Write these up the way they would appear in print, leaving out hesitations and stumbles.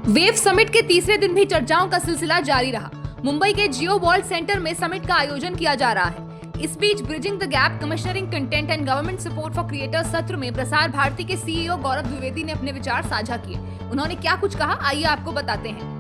Wave summit के तीसरे दिन भी चर्चाओं का सिलसिला जारी रहा। मुंबई के जियो वर्ल्ड सेंटर में समिट का आयोजन किया जा रहा है। इस बीच bridging the gap commissioning content and government support for creators सत्र में प्रसार भारती के सीईओ गौरव द्विवेदी ने अपने विचार साझा किए। उन्होंने क्या कुछ कहा, आइए आपको बताते हैं।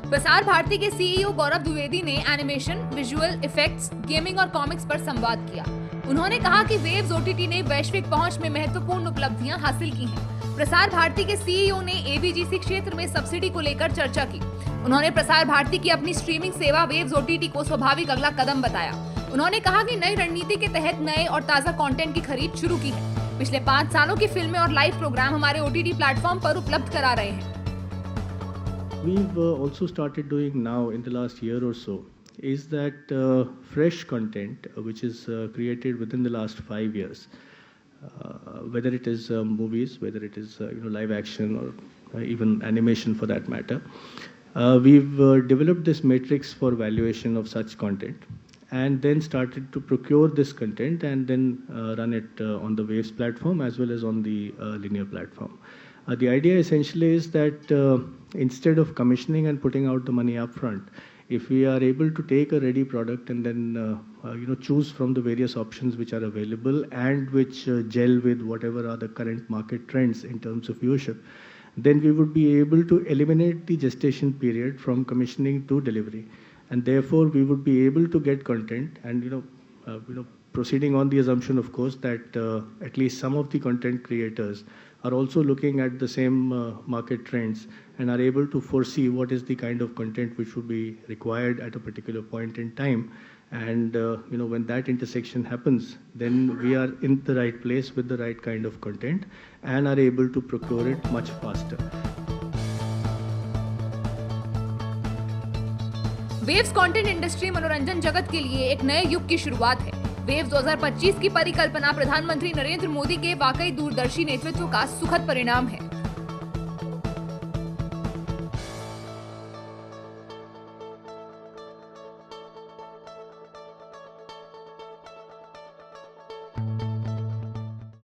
प्रसार भारती के सीईओ गौरव द्विवेदी ने एनिमेशन, विजुअल इफेक्ट्स, गेमिंग और कॉमिक्स पर संवाद किया। उन्होंने कहा कि वेव्स ओटीटी ने वैश्विक पहुंच में महत्वपूर्ण उपलब्धियां हासिल की हैं। प्रसार भारती के सीईओ ने एबीजीसी क्षेत्र में सब्सिडी को लेकर चर्चा की। उन्होंने प्रसार भारती की अपनी स्ट्रीमिंग सेवा वेव्स ओटीटी को स्वाभाविक अगला कदम बताया। उन्होंने कहा कि नई रणनीति के तहत नए और ताजा कंटेंट की खरीद शुरू की है। पिछले 5 सालों की फिल्में और लाइव प्रोग्राम हमारे ओटीटी प्लेटफॉर्म पर उपलब्ध करा रहे हैं। We've also started doing now in the last year or so is that fresh content which is created within the last 5 years, whether it is movies, whether it is live action or even animation for that matter, we've developed this matrix for valuation of such content and then started to procure this content and then run it on the Waves platform as well as on the linear platform. The idea essentially is that instead of commissioning and putting out the money up front, if we are able to take a ready product and then choose from the various options which are available and which gel with whatever are the current market trends in terms of viewership, then we would be able to eliminate the gestation period from commissioning to delivery, and therefore we would be able to get content and proceeding on the assumption, of course, that at least some of the content creators are also looking at the same market trends and are able to foresee what is the kind of content which would be required at a particular point in time. And when that intersection happens, then we are in the right place with the right kind of content and are able to procure it much faster. Waves content industry मनोरंजन जगत के लिए एक नए युग की शुरुआत है। वेव्स 2025 की परिकल्पना प्रधानमंत्री नरेंद्र मोदी के वाकई दूरदर्शी नेतृत्व का सुखद परिणाम है।